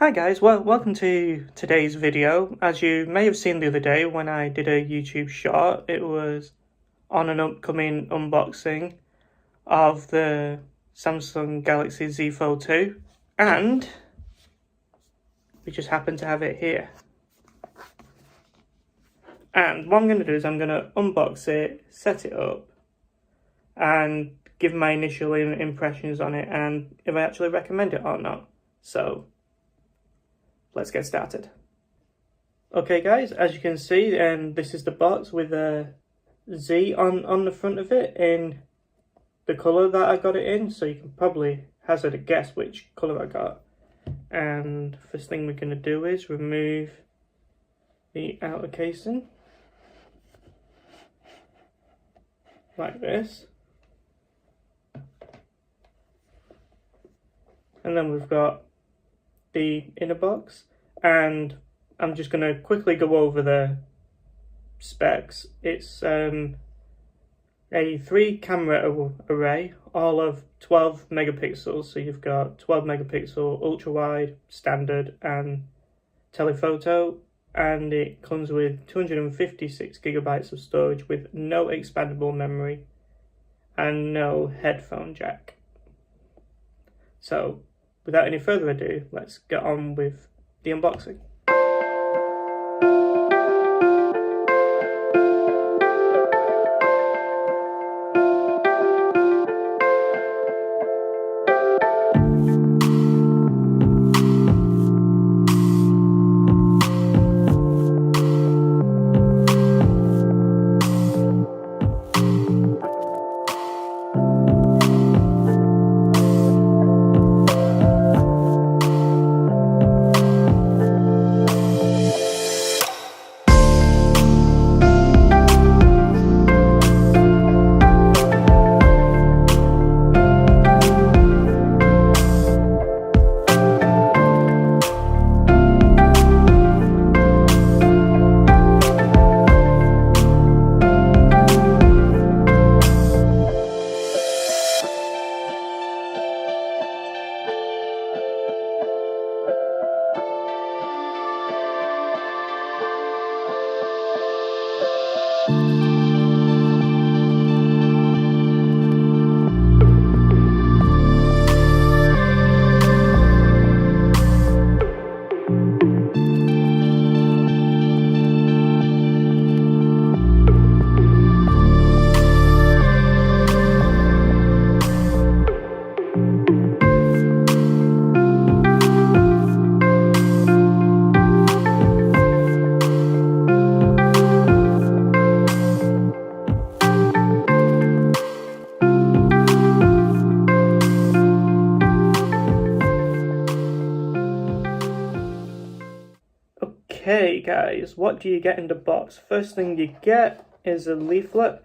Hi guys, well, welcome to today's video. As you may have seen the other day when I did a YouTube short, it was on an upcoming unboxing of the Samsung Galaxy Z Fold 2, and we just happen to have it here. And what I'm going to do is I'm going to unbox it, set it up, and give my initial impressions on it and if I actually recommend it or not. So let's get started. Okay guys, as you can see, this is the box with a Z on the front of it in the colour that I got it in, so you can probably hazard a guess which colour I got. And first thing we're going to do is remove the outer casing, like this. And then we've got the inner box, and I'm just going to quickly go over the specs. It's a 3 camera array, all of 12 megapixels, so you've got 12 megapixel ultra wide, standard and telephoto, and it comes with 256 gigabytes of storage with no expandable memory and no headphone jack. So without any further ado, let's get on with the unboxing. Okay guys, what do you get in the box? First thing you get is a leaflet,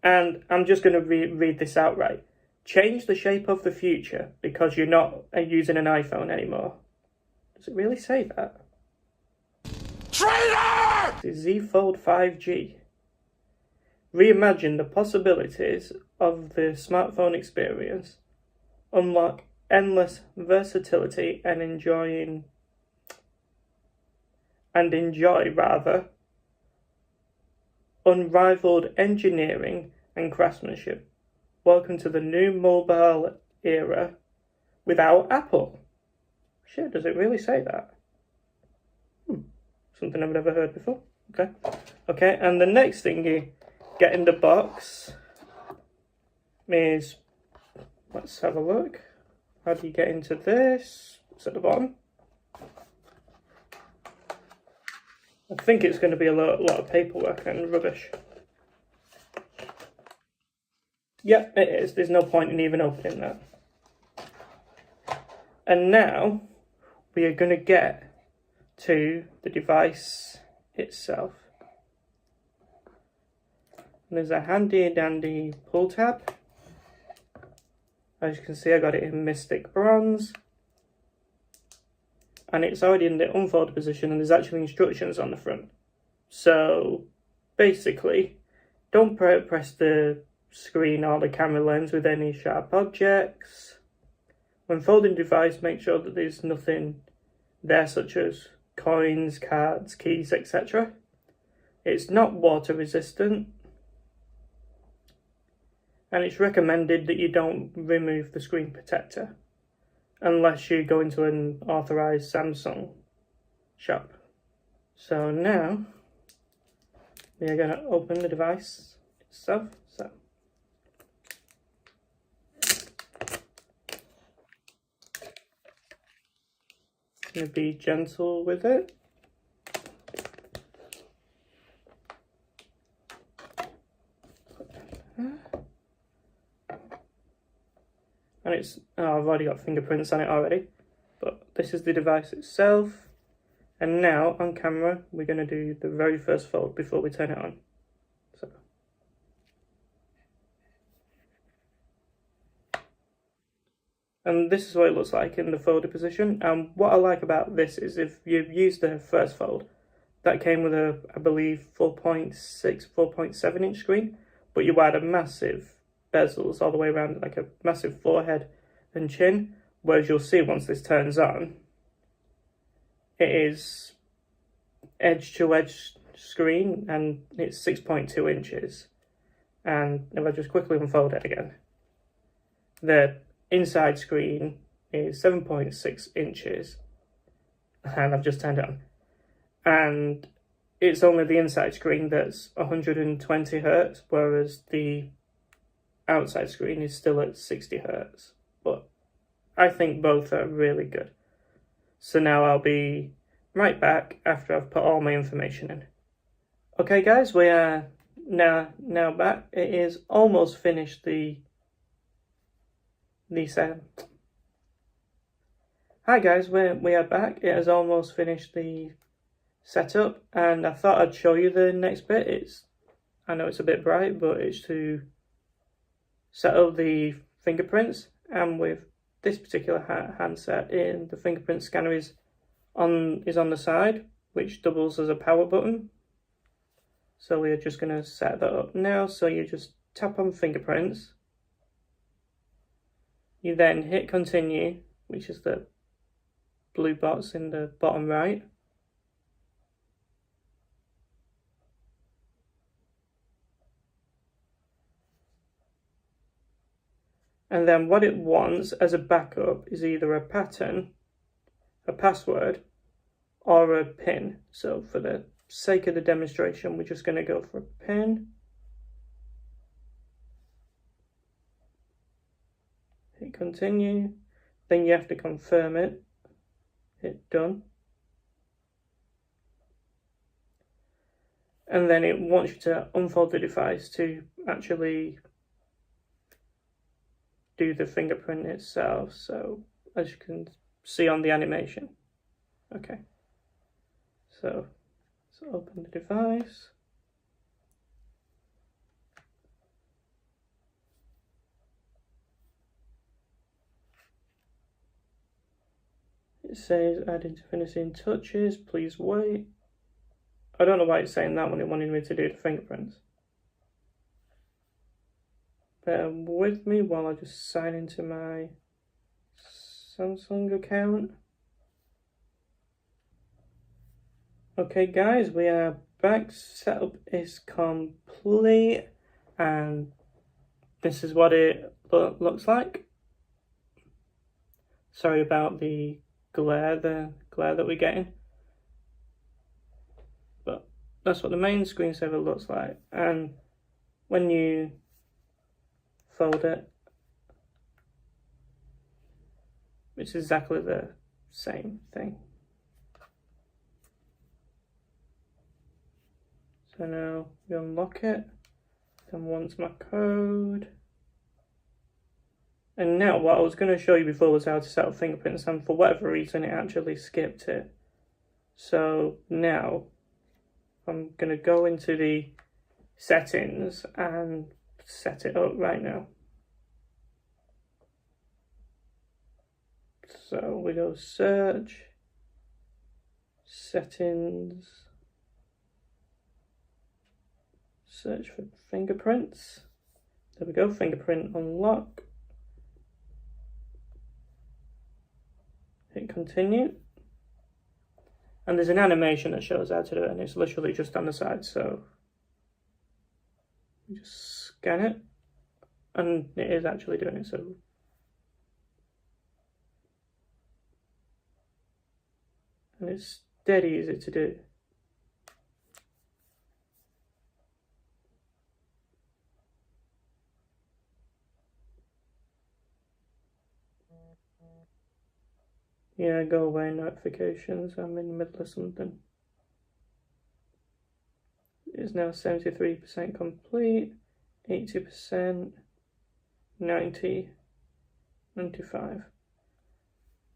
and I'm just going to read this outright. Change the shape of the future because you're not using an iPhone anymore. Does it really say that? Traitor! The Z Fold 5G. Reimagine the possibilities of the smartphone experience. Unlock endless versatility and enjoy unrivaled engineering and craftsmanship. Welcome to the new mobile era without Apple. Shit, does it really say that? Something I've never heard before. Okay, and the next thing you get in the box is, let's have a look. How do you get into this? It's at the bottom. I think it's going to be a lot of paperwork and rubbish. Yep, it is. There's no point in even opening that. And now we are going to get to the device itself. And there's a handy dandy pull tab. As you can see, I got it in Mystic Bronze. And it's already in the unfold position, and there's actually instructions on the front. So basically, don't press the screen or the camera lens with any sharp objects. When folding device, make sure that there's nothing there, such as coins, cards, keys, etc. It's not water resistant, and it's recommended that you don't remove the screen protector unless you go into an authorized Samsung shop. So now we are going to open the device itself. So going to be gentle with it. And it's, oh, I've already got fingerprints on it already, but this is the device itself. And now on camera, we're going to do the very first fold before we turn it on. So. And this is what it looks like in the folded position. And what I like about this is if you've used the first fold, that came with a, I believe, 4.6, 4.7 inch screen, but you had a massive bezels all the way around, like a massive forehead and chin, whereas you'll see once this turns on, it is edge to edge screen and it's 6.2 inches. And if I just quickly unfold it again, the inside screen is 7.6 inches, and I've just turned it on. And it's only the inside screen that's 120 Hz, whereas the outside screen is still at 60 Hz. But I think both are really good. So now I'll be right back after I've put all my information in. Okay guys, we are now back. It is almost finished the set. Hi guys, we are back. It has almost finished the setup, and I thought I'd show you the next bit. I know it's a bit bright, but it's to set up the fingerprints. And with this particular handset, the fingerprint scanner is on the side, which doubles as a power button. So we're just going to set that up now. So you just tap on fingerprints. You then hit continue, which is the blue box in the bottom right. And then what it wants as a backup is either a pattern, a password, or a PIN. So for the sake of the demonstration, we're just going to go for a PIN. Hit continue. Then you have to confirm it. Hit done. And then it wants you to unfold the device to actually do the fingerprint itself. So as you can see on the animation. Okay. So let's open the device. It says adding to finishing touches, please wait. I don't know why it's saying that when it wanted me to do the fingerprints. Bear with me while I just sign into my Samsung account. Okay guys, we are back. Setup is complete, and this is what it looks like. Sorry about the glare that we're getting, but that's what the main screensaver looks like. And when you fold it, it's exactly the same thing. So now you unlock it, then once my code. And now what I was going to show you before was how to set up fingerprints, and for whatever reason it actually skipped it. So now I'm going to go into the settings and set it up right now. So we go search, settings, search for fingerprints. There we go, fingerprint unlock. Hit continue. And there's an animation that shows how to do it, and it's literally just on the side. So you just scan it, and it is actually doing it. So and it's dead easy to do. Yeah, go away notifications. I'm in the middle of something. It's now 73% complete, 80%, 90, 95.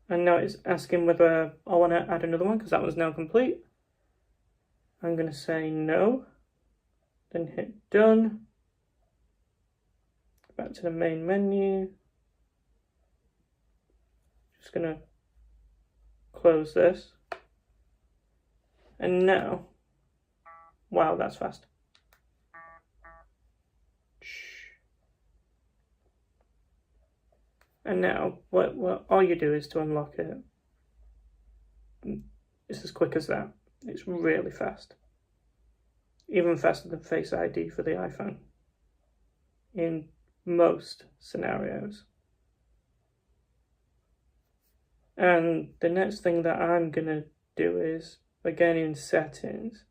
And now it's asking whether I want to add another one because that one's now complete. I'm going to say no, then hit done. Back to the main menu. Just going to close this. And now, wow, that's fast. And now, what all you do is to unlock it. It's as quick as that. It's really fast. Even faster than Face ID for the iPhone. In most scenarios. And the next thing that I'm going to do is, again in settings,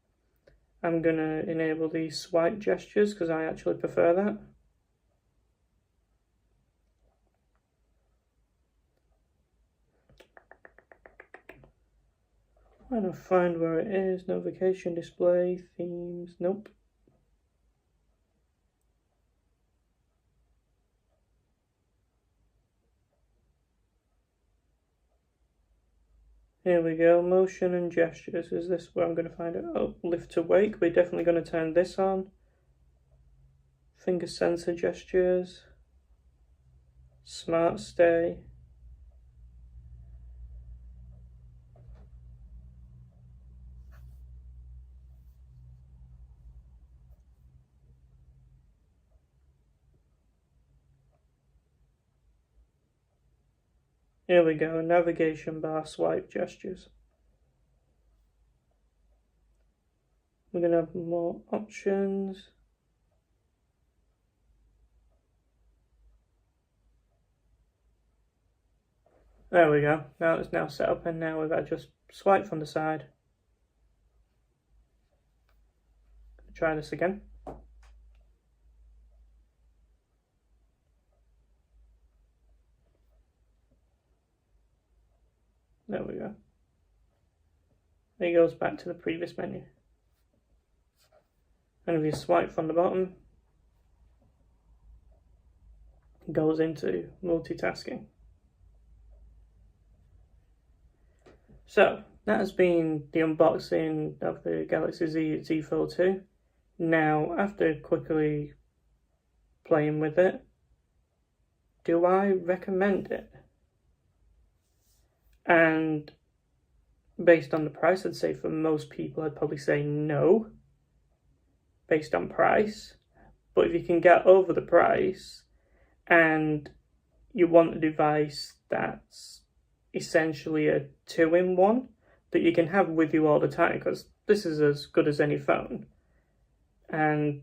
I'm going to enable these swipe gestures because I actually prefer that. Trying to find where it is. Notification display, themes, nope. Here we go, motion and gestures. Is this where I'm going to find it? Oh, lift to wake. We're definitely going to turn this on. Finger sensor gestures. Smart stay. Here we go, navigation bar swipe gestures. We're going to have more options. There we go. Now it's now set up, and now if I just swipe from the side. Try this again. There we go. It goes back to the previous menu. And if you swipe from the bottom, it goes into multitasking. So, that has been the unboxing of the Galaxy Z Fold 2. Now, after quickly playing with it, do I recommend it? And based on the price, I'd say for most people, I'd probably say no, based on price. But if you can get over the price and you want a device that's essentially a 2-in-1 that you can have with you all the time, because this is as good as any phone, and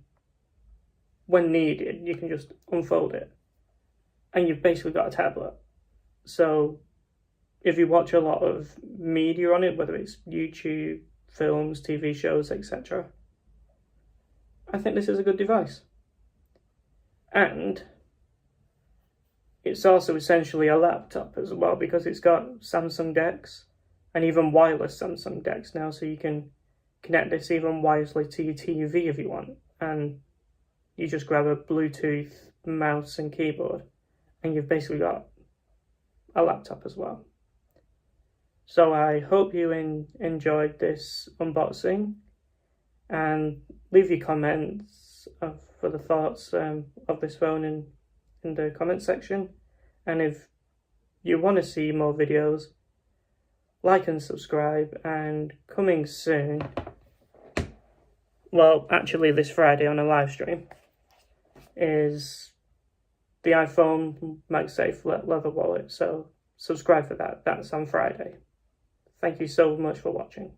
when needed, you can just unfold it, and you've basically got a tablet. So if you watch a lot of media on it, whether it's YouTube, films, TV shows, etc., I think this is a good device. And it's also essentially a laptop as well, because it's got Samsung DeX and even wireless Samsung DeX now, so you can connect this even wirelessly to your TV if you want, and you just grab a Bluetooth mouse and keyboard and you've basically got a laptop as well. So I hope you enjoyed this unboxing, and leave your comments for the thoughts of this phone in the comment section. And if you want to see more videos, like and subscribe. And coming soon, well, actually this Friday on a live stream, is the iPhone MagSafe leather wallet. So subscribe for that. That's on Friday. Thank you so much for watching.